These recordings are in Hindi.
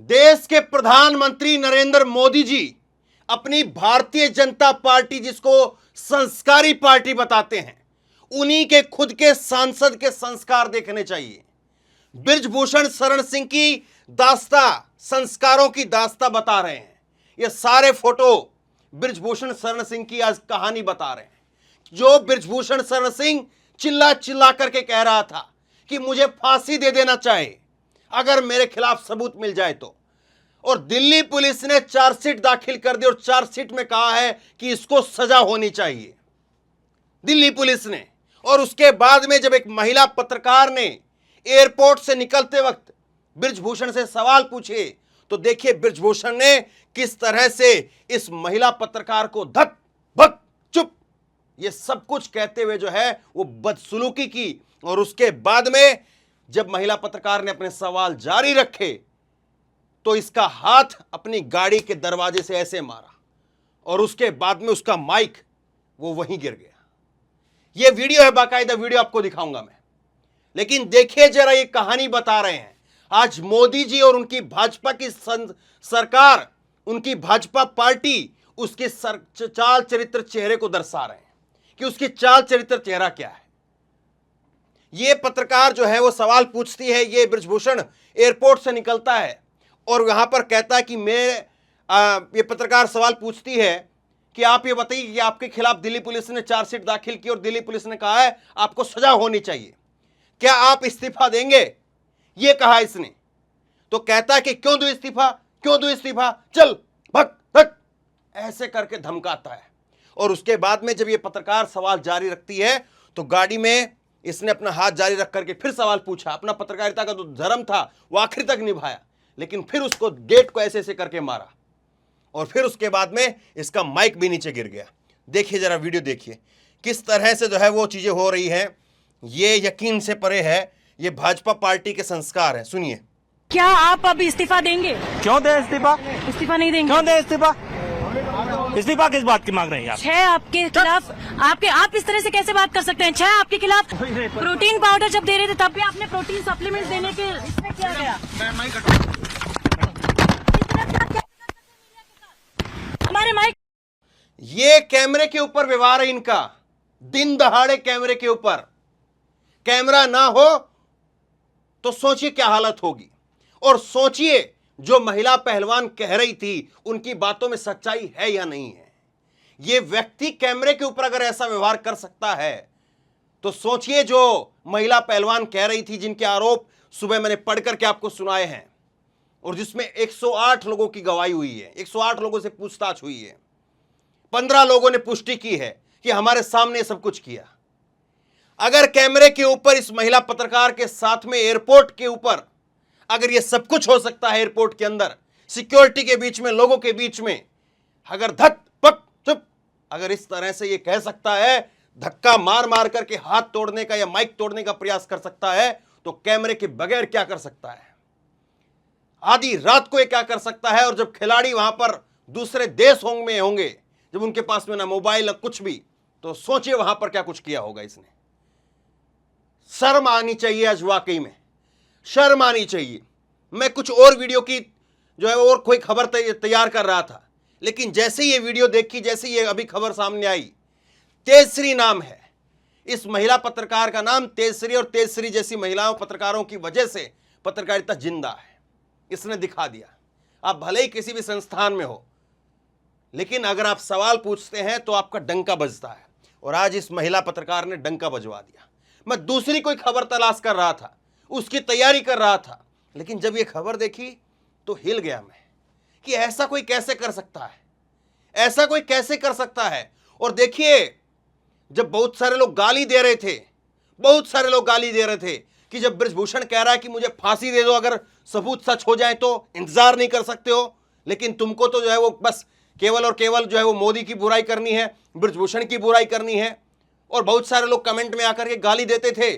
देश के प्रधानमंत्री नरेंद्र मोदी जी अपनी भारतीय जनता पार्टी, जिसको संस्कारी पार्टी बताते हैं, उन्हीं के खुद के सांसद के संस्कार देखने चाहिए। बृजभूषण शरण सिंह की दास्ता, संस्कारों की दास्ता बता रहे हैं। ये सारे फोटो बृजभूषण शरण सिंह की आज कहानी बता रहे हैं। जो बृजभूषण शरण सिंह चिल्ला चिल्ला करके कह रहा था कि मुझे फांसी दे देना चाहिए अगर मेरे खिलाफ सबूत मिल जाए तो, और दिल्ली पुलिस ने चार्जशीट दाखिल कर दी और चार्जशीट में कहा है कि इसको सजा होनी चाहिए, दिल्ली पुलिस ने। और उसके बाद में जब एक महिला पत्रकार ने एयरपोर्ट से निकलते वक्त बृजभूषण से सवाल पूछे तो देखिए बृजभूषण ने किस तरह से इस महिला पत्रकार को धक भक चुप ये सब कुछ कहते हुए जो है वो बदसलूकी की। और उसके बाद में जब महिला पत्रकार ने अपने सवाल जारी रखे तो इसका हाथ अपनी गाड़ी के दरवाजे से ऐसे मारा और उसके बाद में उसका माइक वो वहीं गिर गया। ये वीडियो है, बाकायदा वीडियो आपको दिखाऊंगा मैं। लेकिन देखिए जरा, ये कहानी बता रहे हैं आज मोदी जी और उनकी भाजपा की सरकार, उनकी भाजपा पार्टी उसके चाल चरित्र चेहरे को दर्शा रहे हैं कि उसकी चाल चरित्र चेहरा क्या है। ये पत्रकार जो है वो सवाल पूछती है, ये बृजभूषण एयरपोर्ट से निकलता है और यहां पर कहता है कि ये पत्रकार सवाल पूछती है कि आप ये बताइए कि आपके खिलाफ दिल्ली पुलिस ने चार्जशीट दाखिल की और दिल्ली पुलिस ने कहा है आपको सजा होनी चाहिए, क्या आप इस्तीफा देंगे? ये कहा इसने। तो कहता है कि क्यों दूं इस्तीफा, क्यों दूं इस्तीफा, चल भग भग, ऐसे करके धमकाता है। और उसके बाद में जब ये पत्रकार सवाल जारी रखती है तो गाड़ी में इसने अपना हाथ जारी रख करके फिर सवाल पूछा। अपना पत्रकारिता का जो धर्म था वो आखिर तक निभाया, लेकिन फिर उसको गेट को ऐसे ऐसे करके मारा और फिर उसके बाद में इसका माइक भी नीचे गिर गया। देखिए जरा वीडियो देखिए किस तरह से जो है वो चीजें हो रही हैं। ये यकीन से परे है, ये भाजपा पार्टी के संस्कार है। सुनिए। क्या आप अब इस्तीफा देंगे? क्यों दे इस्तीफा? इस्तीफा नहीं देंगे? क्यों दे इस्तीफा? इस्तीफा किस बात की मांग रहे हैं आप? 6 आपके खिलाफ, आप इस तरह से कैसे बात कर सकते हैं? 6 आपके खिलाफ प्रोटीन पाउडर जब दे रहे थे तब भी आपने प्रोटीन सप्लीमेंट देने के इसमें किया गया। हमारे माइक, ये कैमरे के ऊपर व्यवहार है इनका, दिन दहाड़े कैमरे के ऊपर। कैमरा ना हो तो सोचिए क्या हालत होगी। और सोचिए जो महिला पहलवान कह रही थी उनकी बातों में सच्चाई है या नहीं है। ये व्यक्ति कैमरे के ऊपर अगर ऐसा व्यवहार कर सकता है तो सोचिए जो महिला पहलवान कह रही थी, जिनके आरोप सुबह मैंने पढ़ करके आपको सुनाए हैं और जिसमें 108 लोगों की गवाही हुई है, 108 लोगों से पूछताछ हुई है, 15 लोगों ने पुष्टि की है कि हमारे सामने सब कुछ किया। अगर कैमरे के ऊपर इस महिला पत्रकार के साथ में एयरपोर्ट के ऊपर अगर ये सब कुछ हो सकता है, एयरपोर्ट के अंदर सिक्योरिटी के बीच में, लोगों के बीच में, अगर धक पक चुप अगर इस तरह से ये कह सकता है, धक्का मार मार करके हाथ तोड़ने का या माइक तोड़ने का प्रयास कर सकता है, तो कैमरे के बगैर क्या कर सकता है? आधी रात को ये क्या कर सकता है? और जब खिलाड़ी वहां पर दूसरे देश में होंगे, जब उनके पास में ना मोबाइल ना कुछ भी, तो सोचिए वहां पर क्या कुछ किया होगा इसने। शर्म आनी चाहिए, आज वाकई में शर्म आनी चाहिए। मैं कुछ और वीडियो की जो है और कोई खबर तैयार कर रहा था, लेकिन जैसे ये वीडियो देखी, जैसे ये अभी खबर सामने आई, तेजश्री नाम है इस महिला पत्रकार का नाम, तेजश्री, और तेजश्री जैसी महिलाओं पत्रकारों की वजह से पत्रकारिता जिंदा है। इसने दिखा दिया। आप भले ही किसी भी संस्थान में हो, लेकिन अगर आप सवाल पूछते हैं तो आपका डंका बजता है, और आज इस महिला पत्रकार ने डंका बजवा दिया। मैं दूसरी कोई खबर तलाश कर रहा था, उसकी तैयारी कर रहा था, लेकिन जब ये खबर देखी तो हिल गया मैं कि ऐसा कोई कैसे कर सकता है, ऐसा कोई कैसे कर सकता है। और देखिए जब बहुत सारे लोग गाली दे रहे थे, बहुत सारे लोग गाली दे रहे थे कि जब बृजभूषण कह रहा है कि मुझे फांसी दे दो अगर सबूत सच हो जाए तो, इंतजार नहीं कर सकते हो, लेकिन तुमको तो जो है वो बस केवल और केवल जो है वो मोदी की बुराई करनी है, बृजभूषण की बुराई करनी है। और बहुत सारे लोग कमेंट में आकर के गाली देते थे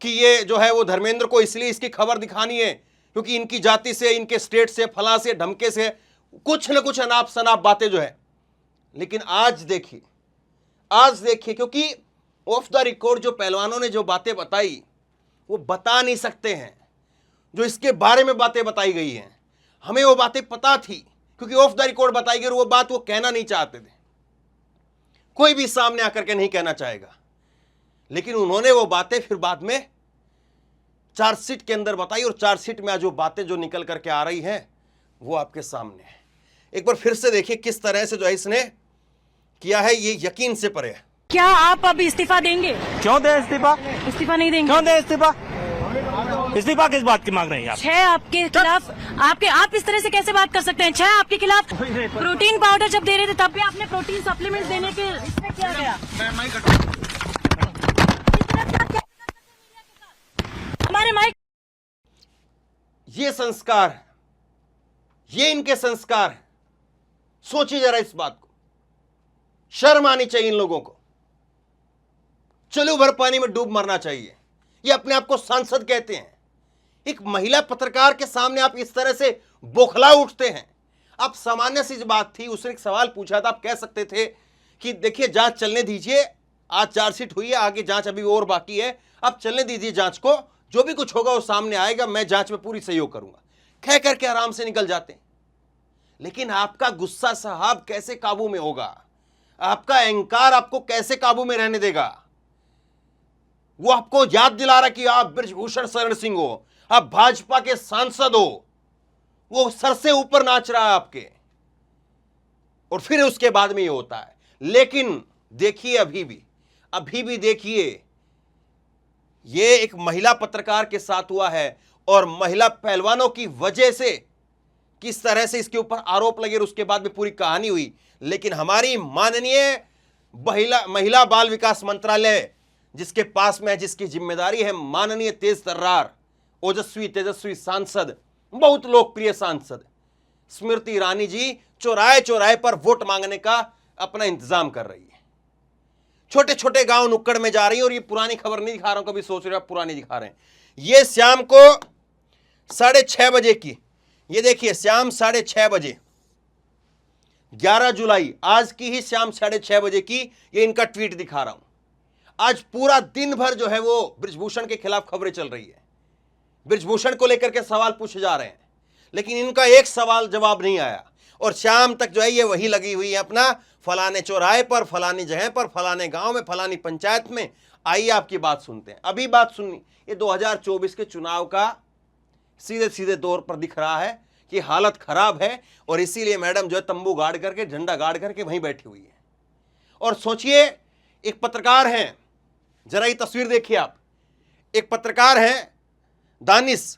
कि ये जो है वो धर्मेंद्र को इसलिए इसकी खबर दिखानी है क्योंकि इनकी जाति से, इनके स्टेट से, फला से, ढमके से, कुछ न कुछ अनाप शनाप बातें जो है। लेकिन आज देखिए, क्योंकि ऑफ द रिकॉर्ड जो पहलवानों ने जो बातें बताई वो बता नहीं सकते हैं, जो इसके बारे में बातें बताई गई हैं। हमें वो बातें पता थी, क्योंकि ऑफ द रिकॉर्ड बताई गई और वो बात वो कहना नहीं चाहते थे। कोई भी सामने आकर के नहीं कहना चाहेगा, लेकिन उन्होंने वो बातें फिर बाद में चार्जशीट के अंदर बताई, और चार्जशीट में आज वो बातें जो निकल करके आ रही हैं वो आपके सामने है। एक बार फिर से देखिए किस तरह से जो है इसने किया है, ये यकीन से परे है। क्या आप अब इस्तीफा देंगे? क्यों दे इस्तीफा? इस्तीफा नहीं देंगे? क्यों दे इस्तीफा? इस्तीफा किस बात की मांग रहे हैं आप? 6 आपके खिलाफ, आप इस तरह से कैसे बात कर सकते हैं? 6 आपके खिलाफ प्रोटीन पाउडर जब दे रहे थे तब भी आपने प्रोटीन सप्लीमेंट देने के इसमें किया गया। हमारे माइक, ये संस्कार, ये इनके संस्कार हैं। सोचिए जरा इस बात को, शर्म आनी चाहिए इन लोगों को। चलो भर पानी में डूब मरना चाहिए। ये अपने आप को सांसद कहते हैं। एक महिला पत्रकार के सामने आप इस तरह से बौखला उठते हैं। आप सामान्य सी बात थी, उसने एक सवाल पूछा था, आप कह सकते थे कि देखिए जांच चलने दीजिए, आज चार्जशीट हुई है, आगे जांच अभी और बाकी है, आप चलने दीजिए जांच को, जो भी कुछ होगा वो सामने आएगा, मैं जांच में पूरी सहयोग करूंगा, कह करके आराम से निकल जाते हैं। लेकिन आपका गुस्सा साहब कैसे काबू में होगा? आपका अहंकार आपको कैसे काबू में रहने देगा? वो आपको याद दिला रहा कि आप बृजभूषण शरण सिंह हो, आप भाजपा के सांसद हो। वो सर से ऊपर नाच रहा है आपके, और फिर उसके बाद में ये होता है। लेकिन देखिए अभी भी देखिए, ये एक महिला पत्रकार के साथ हुआ है, और महिला पहलवानों की वजह से किस तरह से इसके ऊपर आरोप लगे और उसके बाद में पूरी कहानी हुई। लेकिन हमारी माननीय महिला बाल विकास मंत्रालय जिसके पास में है, जिसकी जिम्मेदारी है, माननीय तेज तर्रार, ओजस्वी तेजस्वी सांसद, बहुत लोकप्रिय सांसद स्मृति ईरानी जी चौराहे चौराहे पर वोट मांगने का अपना इंतजाम कर रही है। छोटे छोटे गांव नुक्कड़ में जा रही है, और ये पुरानी खबर नहीं दिखा रहा हूं, कभी सोच रहे हो पुरानी दिखा रहे हैं। ये शाम को 6:30 बजे की, ये देखिए शाम 6:30 बजे 11 जुलाई, आज की ही शाम 6:30 बजे की ये इनका ट्वीट दिखा रहा हूं। आज पूरा दिन भर जो है वो बृजभूषण के खिलाफ खबरें चल रही है, बृजभूषण को लेकर के सवाल पूछे जा रहे हैं, लेकिन इनका एक सवाल जवाब नहीं आया। और शाम तक जो है ये वही लगी हुई है अपना, फलाने चौराहे पर, फलानी जगह पर, फलाने गांव में, फलानी पंचायत में। आइए आपकी बात सुनते हैं। अभी बात सुननी, ये 2024 के चुनाव का सीधे सीधे तौर पर दिख रहा है कि हालत खराब है, और इसीलिए मैडम जो है तंबू गाड़ करके, झंडा गाड़ करके वहीं बैठी हुई है। और सोचिए, एक पत्रकार हैं, जरा ये तस्वीर देखिए आप, एक पत्रकार हैं दानिश,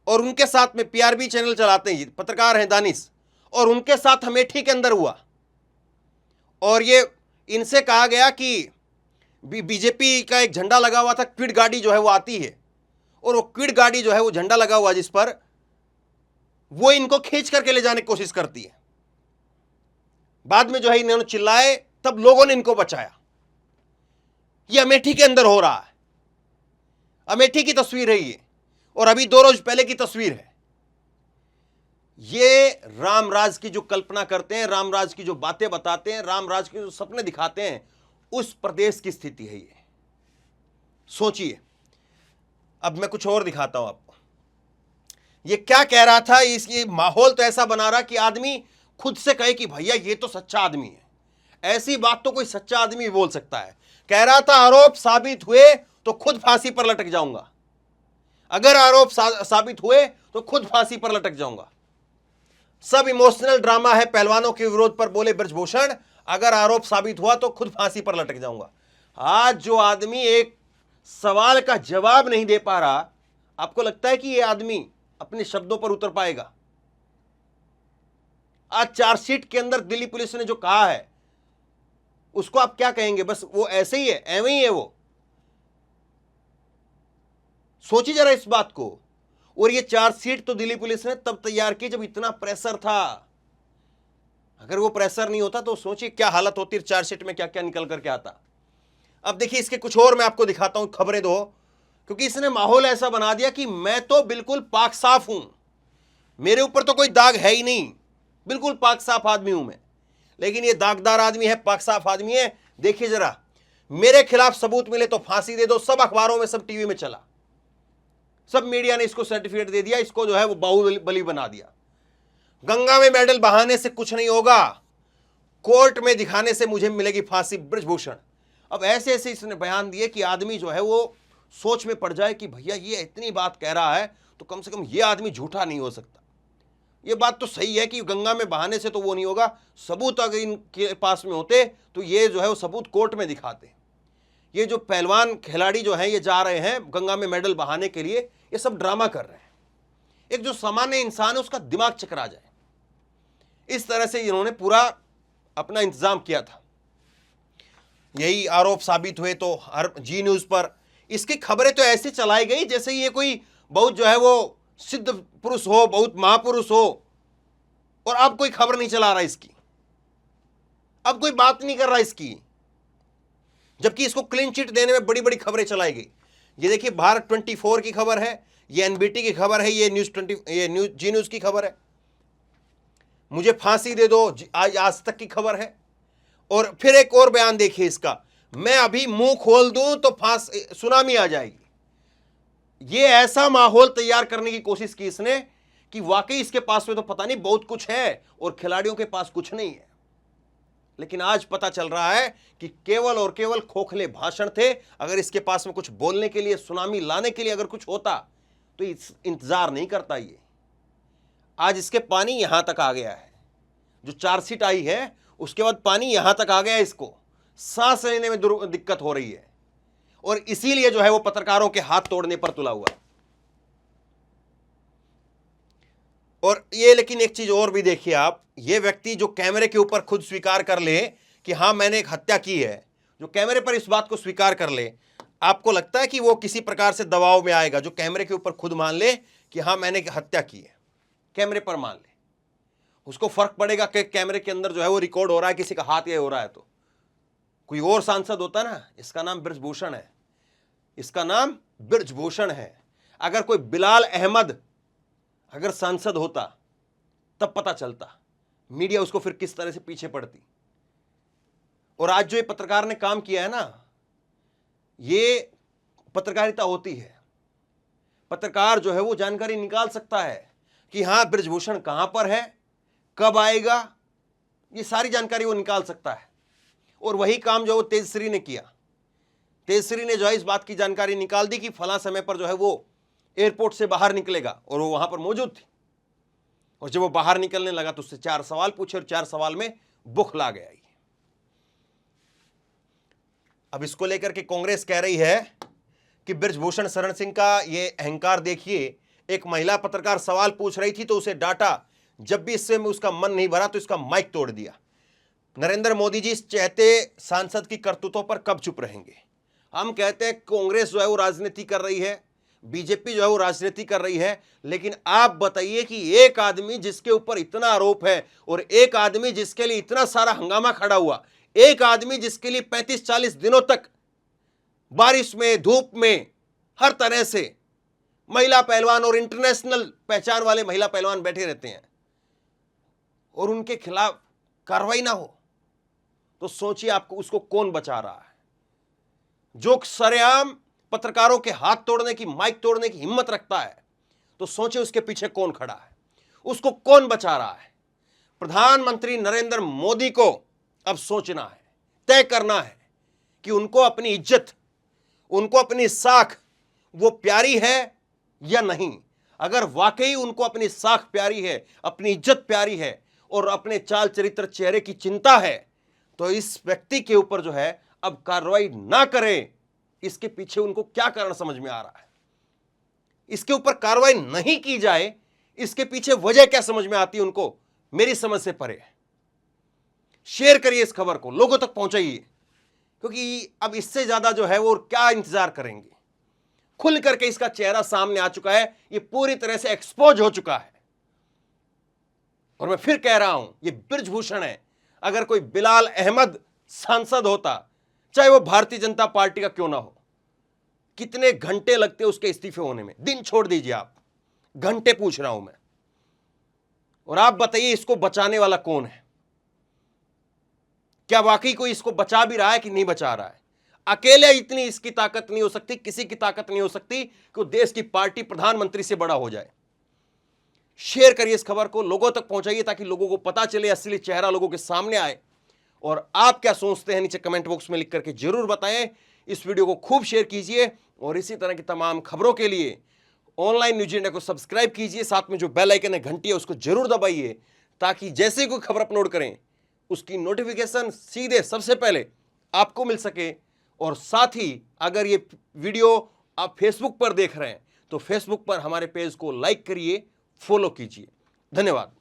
और उनके साथ में पीआरबी चैनल चलाते हैं, पत्रकार हैं दानिश, और उनके साथ अमेठी के अंदर हुआ, और ये इनसे कहा गया कि बीजेपी का एक झंडा लगा हुआ था, क्विड गाड़ी जो है वो आती है, और वो क्विड गाड़ी जो है वो झंडा लगा हुआ जिस पर, वो इनको खींच करके ले जाने की कोशिश करती है। बाद में जो है इन्होंने चिल्लाए, तब लोगों ने इनको बचाया। ये अमेठी के अंदर हो रहा है, अमेठी की तस्वीर है ये, और अभी 2 रोज पहले की तस्वीर है। ये रामराज की जो कल्पना करते हैं, रामराज की जो बातें बताते हैं, रामराज के जो सपने दिखाते हैं, उस प्रदेश की स्थिति है ये। सोचिए, अब मैं कुछ और दिखाता हूं आपको। ये क्या कह रहा था, इसकी माहौल तो ऐसा बना रहा कि आदमी खुद से कहे कि भैया ये तो सच्चा आदमी है। ऐसी बात तो कोई सच्चा आदमी बोल सकता है। कह रहा था आरोप साबित हुए तो खुद फांसी पर लटक जाऊंगा, अगर आरोप साबित हुए तो खुद फांसी पर लटक जाऊंगा। सब इमोशनल ड्रामा है पहलवानों के विरोध पर, बोले बृजभूषण, अगर आरोप साबित हुआ तो खुद फांसी पर लटक जाऊंगा। आज जो आदमी एक सवाल का जवाब नहीं दे पा रहा, आपको लगता है कि यह आदमी अपने शब्दों पर उतर पाएगा? आज चार्जशीट के अंदर दिल्ली पुलिस ने जो कहा है उसको आप क्या कहेंगे? बस वो ऐसे ही है, एवं ही है वो। सोचिए जरा इस बात को। और ये चार्जशीट तो दिल्ली पुलिस ने तब तैयार की जब इतना प्रेशर था। अगर वो प्रेशर नहीं होता तो सोचिए क्या हालत होती, चार्जशीट में क्या क्या निकल करके आता। अब देखिए इसके कुछ और मैं आपको दिखाता हूं खबरें दो, क्योंकि इसने माहौल ऐसा बना दिया कि मैं तो बिल्कुल पाक साफ हूं, मेरे ऊपर तो कोई दाग है ही नहीं, बिल्कुल पाक साफ आदमी हूं मैं। लेकिन ये दागदार आदमी है, पाक साफ आदमी है। देखिए जरा, मेरे खिलाफ सबूत मिले तो फांसी दे दो। सब अखबारों में, सब टीवी में चला, सब मीडिया ने इसको सर्टिफिकेट दे दिया, इसको जो है वो बाहुबली बना दिया। गंगा में मेडल बहाने से कुछ नहीं होगा, कोर्ट में दिखाने से मुझे मिलेगी फांसी, बृजभूषण। अब ऐसे ऐसे इसने बयान दिए कि आदमी जो है वो सोच में पड़ जाए कि भैया ये इतनी बात कह रहा है तो कम से कम ये आदमी झूठा नहीं हो सकता। ये बात तो सही है कि गंगा में बहाने से तो वो नहीं होगा, सबूत अगर इनके पास में होते तो ये जो है वो सबूत कोर्ट में दिखाते। ये जो पहलवान खिलाड़ी जो हैं ये जा रहे हैं गंगा में मेडल बहाने के लिए, ये सब ड्रामा कर रहे हैं। एक जो सामान्य इंसान है उसका दिमाग चकरा जाए, इस तरह से इन्होंने पूरा अपना इंतजाम किया था। यही आरोप साबित हुए तो हर जी न्यूज पर इसकी खबरें तो ऐसे चलाई गई जैसे ये कोई बहुत जो है वो सिद्ध पुरुष हो, बहुत महापुरुष हो, और अब कोई खबर नहीं चला रहा इसकी, अब कोई बात नहीं कर रहा इसकी, जबकि इसको क्लीन चिट देने में बड़ी बड़ी खबरें चलाई गई। ये देखिए भारत 24 की खबर है, ये एनबीटी की खबर है, ये जी न्यूज की खबर है, मुझे फांसी दे दो आज तक की खबर है। और फिर एक और बयान देखिए इसका, मैं अभी मुंह खोल दूं तो सुनामी आ जाएगी। ये ऐसा माहौल तैयार करने की कोशिश की इसने कि वाकई इसके पास में तो पता नहीं बहुत कुछ है और खिलाड़ियों के पास कुछ नहीं है। लेकिन आज पता चल रहा है कि केवल और केवल खोखले भाषण थे। अगर इसके पास में कुछ बोलने के लिए, सुनामी लाने के लिए अगर कुछ होता तो इंतजार नहीं करता। ये आज इसके पानी यहां तक आ गया है, जो चार्जशीट आई है उसके बाद पानी यहां तक आ गया है, इसको सांस लेने में दिक्कत हो रही है, और इसीलिए जो है वो पत्रकारों के हाथ तोड़ने पर तुला हुआ है। और ये लेकिन एक चीज और भी देखिए आप, ये व्यक्ति जो कैमरे के ऊपर खुद स्वीकार कर ले कि हाँ मैंने एक हत्या की है, जो कैमरे पर इस बात को स्वीकार कर ले, आपको लगता है कि वो किसी प्रकार से दबाव में आएगा? जो कैमरे के ऊपर खुद मान ले कि हाँ मैंने एक हत्या की है, कैमरे पर मान ले, उसको फर्क पड़ेगा कि कैमरे के अंदर जो है वो रिकॉर्ड हो रहा है, किसी का हाथ ये हो रहा है? तो कोई और सांसद होता ना, इसका नाम बृजभूषण है, इसका नाम बृजभूषण है। अगर कोई बिलाल अहमद अगर सांसद होता तब पता चलता, मीडिया उसको फिर किस तरह से पीछे पड़ती। और आज जो ये पत्रकार ने काम किया है ना, ये पत्रकारिता होती है। पत्रकार जो है वो जानकारी निकाल सकता है कि हाँ बृजभूषण कहां पर है, कब आएगा, ये सारी जानकारी वो निकाल सकता है। और वही काम जो वो तेजश्री ने किया, तेजश्री ने जो है इस बात की जानकारी निकाल दी कि फला समय पर जो है वो एयरपोर्ट से बाहर निकलेगा, और वो वहां पर मौजूद थी। और जब वो बाहर निकलने लगा तो उससे 4 सवाल पूछे और 4 सवाल में बुखला गया। अब इसको लेकर के कांग्रेस कह रही है कि बृजभूषण शरण सिंह का ये अहंकार देखिए, एक महिला पत्रकार सवाल पूछ रही थी तो उसे डांटा, जब भी इससे उसका मन नहीं भरा तो इसका माइक तोड़ दिया। नरेंद्र मोदी जी चाहते सांसद की करतूतों पर कब चुप रहेंगे? हम कहते हैं कांग्रेस जो है वो राजनीति कर रही है, बीजेपी जो है वो राजनीति कर रही है, लेकिन आप बताइए कि एक आदमी जिसके ऊपर इतना आरोप है और एक आदमी जिसके लिए इतना सारा हंगामा खड़ा हुआ, एक आदमी जिसके लिए 35-40 दिनों तक बारिश में, धूप में, हर तरह से महिला पहलवान और इंटरनेशनल पहचान वाले महिला पहलवान बैठे रहते हैं, और उनके खिलाफ कार्रवाई ना हो, तो सोचिए आपको उसको कौन बचा रहा है? जो सरेआम पत्रकारों के हाथ तोड़ने की, माइक तोड़ने की हिम्मत रखता है, तो सोचिए उसके पीछे कौन खड़ा है, उसको कौन बचा रहा है? प्रधानमंत्री नरेंद्र मोदी को अब सोचना है, तय करना है कि उनको अपनी इज्जत, उनको अपनी साख वो प्यारी है या नहीं। अगर वाकई उनको अपनी साख प्यारी है, अपनी इज्जत प्यारी है और अपने चाल चरित्र चेहरे की चिंता है, तो इस व्यक्ति के ऊपर जो है अब कार्रवाई ना करें। इसके पीछे उनको क्या कारण समझ में आ रहा है? इसके ऊपर कार्रवाई नहीं की जाए, इसके पीछे वजह क्या समझ में आती है उनको? मेरी समझ से परे है। शेयर करिए इस खबर को, लोगों तक पहुंचाइए, क्योंकि अब इससे ज्यादा जो है वो क्या इंतजार करेंगे? खुल करके इसका चेहरा सामने आ चुका है, ये पूरी तरह से एक्सपोज हो चुका है। और मैं फिर कह रहा हूं, ये बृजभूषण है। अगर कोई बिलाल अहमद सांसद होता, चाहे वो भारतीय जनता पार्टी का क्यों ना हो, कितने घंटे लगते उसके इस्तीफे होने में? दिन छोड़ दीजिए आप, घंटे पूछ रहा हूं मैं। और आप बताइए इसको बचाने वाला कौन है? क्या वाकई कोई इसको बचा भी रहा है कि नहीं बचा रहा है? अकेले इतनी इसकी ताकत नहीं हो सकती, किसी की ताकत नहीं हो सकती कि वो देश की पार्टी प्रधानमंत्री से बड़ा हो जाए। शेयर करिए इस खबर को, लोगों तक पहुंचाइए ताकि लोगों को पता चले, असली चेहरा लोगों के सामने आए। और आप क्या सोचते हैं नीचे कमेंट बॉक्स में लिख करके जरूर बताएं। इस वीडियो को खूब शेयर कीजिए और इसी तरह की तमाम खबरों के लिए ऑनलाइन न्यूज इंडिया को सब्सक्राइब कीजिए। साथ में जो बेल आइकन है, घंटी है, उसको जरूर दबाइए ताकि जैसे कोई खबर अपलोड करें उसकी नोटिफिकेशन सीधे सबसे पहले आपको मिल सके। और साथ ही अगर ये वीडियो आप फेसबुक पर देख रहे हैं तो फेसबुक पर हमारे पेज को लाइक करिए, फॉलो कीजिए। धन्यवाद।